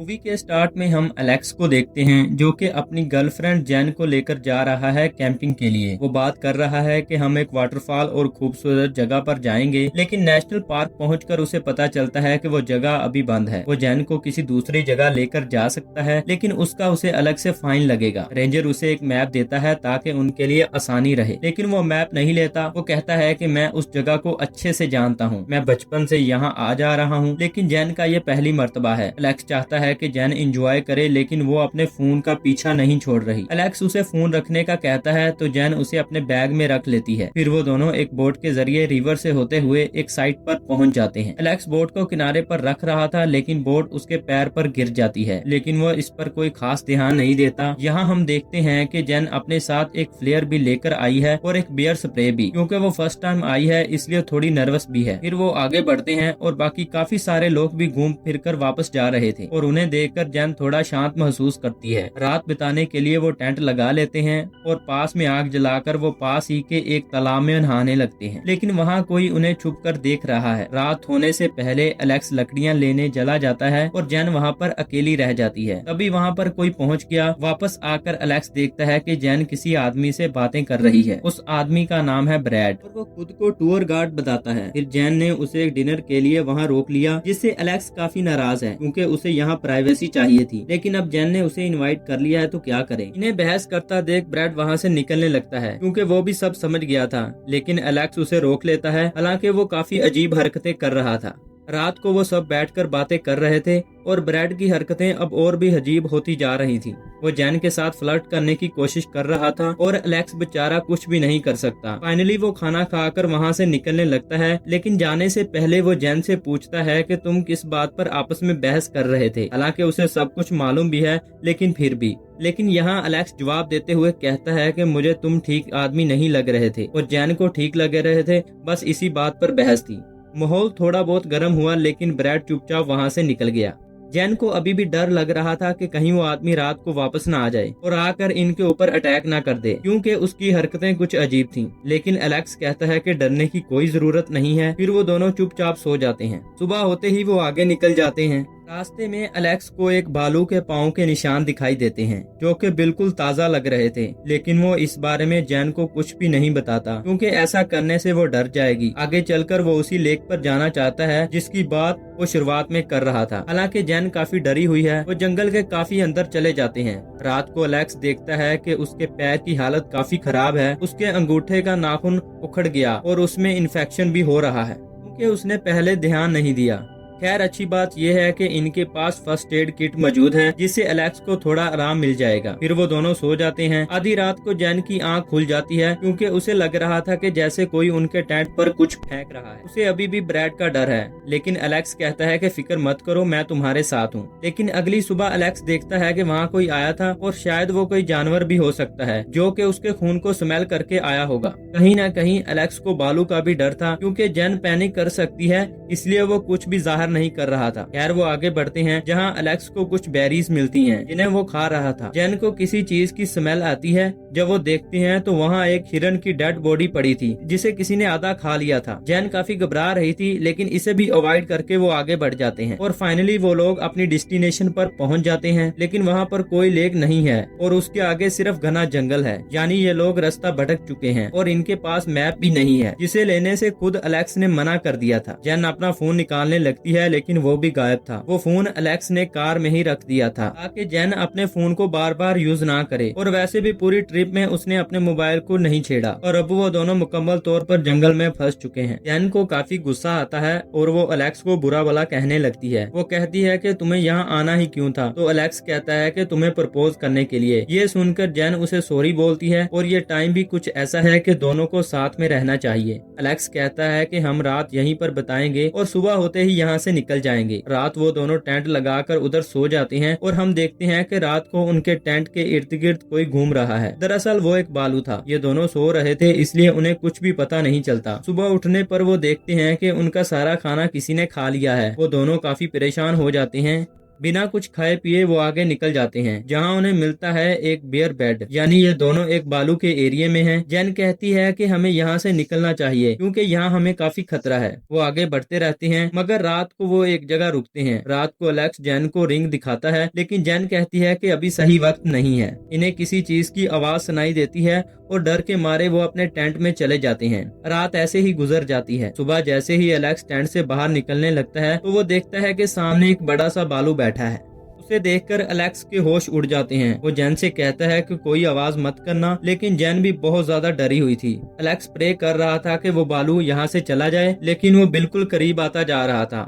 Movie के start में हम एलेक्स को देखते हैं जो कि अपनी गर्लफ्रेंड जैन को लेकर जा रहा है कैंपिंग के लिए। वो बात कर रहा है कि हम एक वाटरफॉल और खूबसूरत जगह पर जाएंगे, लेकिन नेशनल पार्क पहुंचकर उसे पता चलता है कि वो जगह अभी बंद है। वो जैन को किसी दूसरी जगह लेकर जा सकता है, लेकिन उसका उसे अलग से फाइन लगेगा। रेंजर उसे एक मैप देता है ताकि उनके लिए आसानी रहे, लेकिन वो मैप नहीं लेता। वो कहता है कि मैं उस जगह को अच्छे से जानता हूँ, मैं बचपन से यहाँ आ जा रहा हूँ। लेकिन जैन का ये पहली मर्तबा है। एलेक्स चाहता है कि जैन एंजॉय करे, लेकिन वो अपने फोन का पीछा नहीं छोड़ रही। एलेक्स उसे फोन रखने का कहता है तो जैन उसे अपने बैग में रख लेती है। फिर वो दोनों एक बोट के जरिए रिवर से होते हुए एक साइट पर पहुंच जाते हैं। एलेक्स बोट को किनारे पर रख रहा था, लेकिन बोट उसके पैर पर गिर जाती है, लेकिन वो इस पर कोई खास ध्यान नहीं देता। यहाँ हम देखते हैं कि जैन अपने साथ एक फ्लेयर भी लेकर आई है और एक बियर स्प्रे भी, क्योंकि वो फर्स्ट टाइम आई है इसलिए थोड़ी नर्वस भी है। फिर वो आगे बढ़ते हैं और बाकी काफी सारे लोग भी घूम फिर कर वापस जा रहे थे और उन्हें देखकर जैन थोड़ा शांत महसूस करती है। रात बिताने के लिए वो टेंट लगा लेते हैं और पास में आग जलाकर वो पास ही के एक तालाब में नहाने लगते हैं, लेकिन वहाँ कोई उन्हें छुपकर देख रहा है। रात होने से पहले एलेक्स लकड़ियाँ लेने चला जाता है और जैन वहाँ पर अकेली रह जाती है। तभी वहाँ पर कोई पहुँच गया। वापस आकर एलेक्स देखता है कि जैन किसी आदमी से बातें कर रही है। उस आदमी का नाम है ब्रैड और वो खुद को टूर गार्ड बताता है। फिर जैन ने उसे डिनर के लिए वहाँ रोक लिया, जिससे एलेक्स काफी नाराज है क्योंकि उसे यहाँ प्राइवेसी चाहिए थी। लेकिन अब जैन ने उसे इनवाइट कर लिया है तो क्या करें। इन्हें बहस करता देख ब्रैड वहाँ से निकलने लगता है क्योंकि वो भी सब समझ गया था, लेकिन एलेक्स उसे रोक लेता है। हालांकि वो काफी अजीब हरकतें कर रहा था। रात को वो सब बैठकर बातें कर रहे थे और ब्रैड की हरकतें अब और भी अजीब होती जा रही थी। वो जैन के साथ फ्लर्ट करने की कोशिश कर रहा था और एलेक्स बेचारा कुछ भी नहीं कर सकता। फाइनली वो खाना खाकर वहाँ से निकलने लगता है, लेकिन जाने से पहले वो जैन से पूछता है कि तुम किस बात पर आपस में बहस कर रहे थे। हालांकि उसे सब कुछ मालूम भी है, लेकिन फिर भी। लेकिन यहाँ एलेक्स जवाब देते हुए कहता है कि मुझे तुम ठीक आदमी नहीं लग रहे थे और जैन को ठीक लगे रहे थे, बस इसी बात पर बहस थी। माहौल थोड़ा बहुत गर्म हुआ, लेकिन ब्रैड चुपचाप वहाँ से निकल गया। जैन को अभी भी डर लग रहा था कि कहीं वो आदमी रात को वापस ना आ जाए और आकर इनके ऊपर अटैक ना कर दे, क्योंकि उसकी हरकतें कुछ अजीब थीं। लेकिन एलेक्स कहता है कि डरने की कोई जरूरत नहीं है। फिर वो दोनों चुपचाप सो जाते हैं। सुबह होते ही वो आगे निकल जाते हैं। रास्ते में एलेक्स को एक भालू के पाँव के निशान दिखाई देते हैं जो कि बिल्कुल ताज़ा लग रहे थे, लेकिन वो इस बारे में जैन को कुछ भी नहीं बताता क्योंकि ऐसा करने से वो डर जाएगी। आगे चलकर वो उसी लेक पर जाना चाहता है जिसकी बात वो शुरुआत में कर रहा था। हालांकि जैन काफी डरी हुई है। वो जंगल के काफी अंदर चले जाते हैं। रात को एलेक्स देखता है कि उसके पैर की हालत काफी खराब है। उसके अंगूठे का नाखून उखड़ गया और उसमें इन्फेक्शन भी हो रहा है क्योंकि उसने पहले ध्यान नहीं दिया। खैर अच्छी बात यह है कि इनके पास फर्स्ट एड किट मौजूद है, जिससे एलेक्स को थोड़ा आराम मिल जाएगा। फिर वो दोनों सो जाते हैं। आधी रात को जैन की आंख खुल जाती है क्योंकि उसे लग रहा था कि जैसे कोई उनके टेंट पर कुछ फेंक रहा है। उसे अभी भी ब्रैड का डर है, लेकिन एलेक्स कहता है कि फिक्र मत करो, मैं तुम्हारे साथ हूँ। लेकिन अगली सुबह एलेक्स देखता है कि वहाँ कोई आया था और शायद वो कोई जानवर भी हो सकता है जो कि उसके खून को स्मेल करके आया होगा। कहीं न कहीं एलेक्स को भालू का भी डर था क्योंकि जैन पैनिक कर सकती है, इसलिए वो कुछ भी जाहिर नहीं कर रहा था। खैर वो आगे बढ़ते हैं जहाँ एलेक्स को कुछ बेरीज मिलती हैं जिन्हें वो खा रहा था। जैन को किसी चीज की स्मेल आती है। जब वो देखते हैं तो वहाँ एक हिरन की डेड बॉडी पड़ी थी जिसे किसी ने आधा खा लिया था। जैन काफी घबरा रही थी, लेकिन इसे भी अवॉइड करके वो आगे बढ़ जाते हैं और फाइनली वो लोग अपनी डेस्टिनेशन पर पहुँच जाते हैं। लेकिन वहाँ पर कोई लेक नहीं है और उसके आगे सिर्फ घना जंगल है, यानी ये लोग रास्ता भटक चुके हैं और इनके पास मैप भी नहीं है, जिसे लेने से खुद एलेक्स ने मना कर दिया था। जैन अपना फोन निकालने लगती है, लेकिन वो भी गायब था। वो फोन एलेक्स ने कार में ही रख दिया था ताकि जैन अपने फोन को बार बार यूज ना करे, और वैसे भी पूरी ट्रिप में उसने अपने मोबाइल को नहीं छेड़ा। और अब वो दोनों मुकम्मल तौर पर जंगल में फंस चुके हैं। जैन को काफी गुस्सा आता है और वो एलेक्स को बुरा भला कहने लगती है। वो कहती है कि तुम्हें यहाँ आना ही क्यों था, तो एलेक्स कहता है कि तुम्हें प्रपोज करने के लिए। ये सुनकर जैन उसे सॉरी बोलती है और ये टाइम भी कुछ ऐसा है कि दोनों को साथ में रहना चाहिए। एलेक्स कहता है कि हम रात यहीं पर बिताएंगे और सुबह होते ही यहाँ से निकल जाएंगे। रात वो दोनों टेंट लगाकर उधर सो जाते हैं और हम देखते हैं कि रात को उनके टेंट के इर्द गिर्द कोई घूम रहा है। दरअसल वो एक भालू था। ये दोनों सो रहे थे, इसलिए उन्हें कुछ भी पता नहीं चलता। सुबह उठने पर वो देखते हैं कि उनका सारा खाना किसी ने खा लिया है। वो दोनों काफी परेशान हो जाते हैं। बिना कुछ खाए पिए वो आगे निकल जाते हैं, जहाँ उन्हें मिलता है एक बेयर बेड, यानी ये दोनों एक बालू के एरिया में हैं। जैन कहती है कि हमें यहाँ से निकलना चाहिए क्योंकि यहाँ हमें काफी खतरा है। वो आगे बढ़ते रहते हैं, मगर रात को वो एक जगह रुकते हैं। रात को एलेक्स जैन को रिंग दिखाता है, लेकिन जैन कहती है कि अभी सही वक्त नहीं है। इन्हें किसी चीज की आवाज सुनाई देती है और डर के मारे वो अपने टेंट में चले जाते हैं। रात ऐसे ही गुजर जाती है। सुबह जैसे ही एलेक्स टेंट से बाहर निकलने लगता है तो वो देखता है कि सामने एक बड़ा सा बालू बैठा है। उसे देखकर एलेक्स के होश उड़ जाते हैं। वो जैन से कहता है कि कोई आवाज मत करना, लेकिन जैन भी बहुत ज्यादा डरी हुई थी। एलेक्स प्रे कर रहा था कि वो बालू यहाँ से चला जाए, लेकिन वो बिल्कुल करीब आता जा रहा था।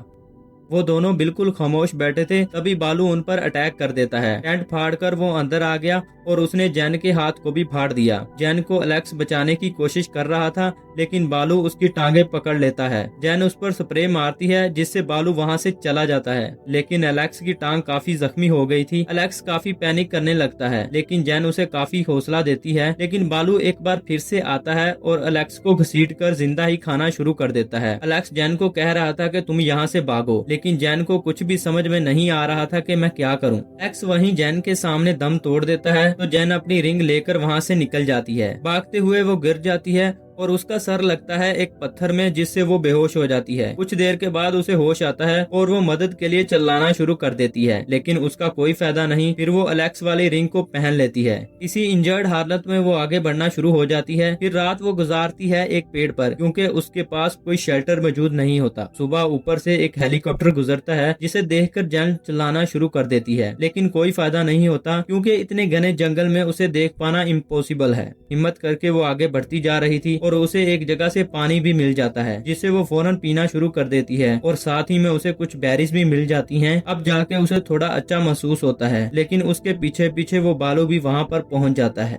वो दोनों बिल्कुल खामोश बैठे थे, तभी बालू उन पर अटैक कर देता है। टेंट फाड़कर वो अंदर आ गया और उसने जैन के हाथ को भी फाड़ दिया। जैन को एलेक्स बचाने की कोशिश कर रहा था, लेकिन बालू उसकी टांगे पकड़ लेता है। जैन उस पर स्प्रे मारती है, जिससे बालू वहाँ से चला जाता है, लेकिन एलेक्स की टांग काफी जख्मी हो गई थी। एलेक्स काफी पैनिक करने लगता है, लेकिन जैन उसे काफी हौसला देती है। लेकिन बालू एक बार फिर से आता है और एलेक्स को घसीटकर जिंदा ही खाना शुरू कर देता है। एलेक्स जैन को कह रहा था कि तुम यहाँ से भागो, लेकिन जैन को कुछ भी समझ में नहीं आ रहा था कि मैं क्या करूं। एलेक्स वहीं जैन के सामने दम तोड़ देता है, तो जैन अपनी रिंग लेकर वहां से निकल जाती है। भागते हुए वो गिर जाती है और उसका सर लगता है एक पत्थर में, जिससे वो बेहोश हो जाती है। कुछ देर के बाद उसे होश आता है और वो मदद के लिए चिल्लाना शुरू कर देती है, लेकिन उसका कोई फायदा नहीं। फिर वो एलेक्स वाली रिंग को पहन लेती है। किसी इंजर्ड हालत में वो आगे बढ़ना शुरू हो जाती है। फिर रात वो गुजारती है एक पेड़ पर, क्योंकि उसके पास कोई शेल्टर मौजूद नहीं होता। सुबह ऊपर से एक हेलीकॉप्टर गुजरता है, जिसे देखकर जैन चिल्लाना शुरू कर देती है, लेकिन कोई फायदा नहीं होता, क्योंकि इतने घने जंगल में उसे देख पाना इम्पॉसिबल है। हिम्मत करके वो आगे बढ़ती जा रही थी और उसे एक जगह से पानी भी मिल जाता है, जिससे वो फौरन पीना शुरू कर देती है और साथ ही में उसे कुछ बेरीज भी मिल जाती हैं। अब जाके उसे थोड़ा अच्छा महसूस होता है, लेकिन उसके पीछे पीछे वो बालू भी वहाँ पर पहुँच जाता है।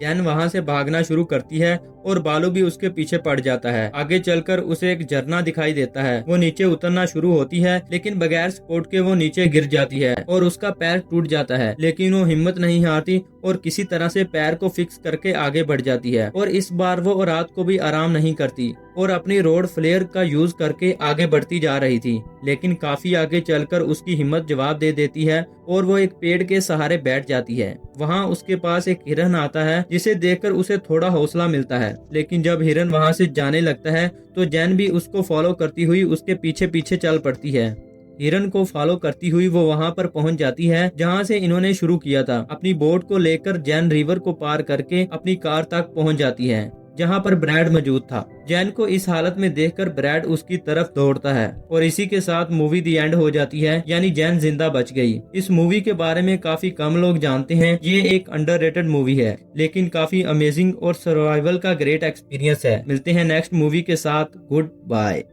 जैन वहाँ से भागना शुरू करती है और बालू भी उसके पीछे पड़ जाता है। आगे चलकर उसे एक झरना दिखाई देता है। वो नीचे उतरना शुरू होती है, लेकिन बगैर सपोर्ट के वो नीचे गिर जाती है और उसका पैर टूट जाता है, लेकिन वो हिम्मत नहीं हारती और किसी तरह से पैर को फिक्स करके आगे बढ़ जाती है। और इस बार वो रात को भी आराम नहीं करती और अपनी रोड फ्लेयर का यूज करके आगे बढ़ती जा रही थी, लेकिन काफी आगे चलकर उसकी हिम्मत जवाब दे देती है और वो एक पेड़ के सहारे बैठ जाती है। वहाँ उसके पास एक हिरन आता है, जिसे देखकर उसे थोड़ा हौसला मिलता है, लेकिन जब हिरन वहाँ से जाने लगता है तो जैन भी उसको फॉलो करती हुई उसके पीछे पीछे चल पड़ती है। हिरन को फॉलो करती हुई वो वहाँ पर पहुँच जाती है जहाँ से इन्होंने शुरू किया था। अपनी बोट को लेकर जैन रिवर को पार करके अपनी कार तक पहुँच जाती है, जहाँ पर ब्रैड मौजूद था। जैन को इस हालत में देखकर ब्रैड उसकी तरफ दौड़ता है और इसी के साथ मूवी दी एंड हो जाती है, यानी जैन जिंदा बच गई। इस मूवी के बारे में काफी कम लोग जानते हैं। ये एक अंडररेटेड मूवी है, लेकिन काफी अमेजिंग और सर्वाइवल का ग्रेट एक्सपीरियंस है। मिलते हैं नेक्स्ट मूवी के साथ। Good bye.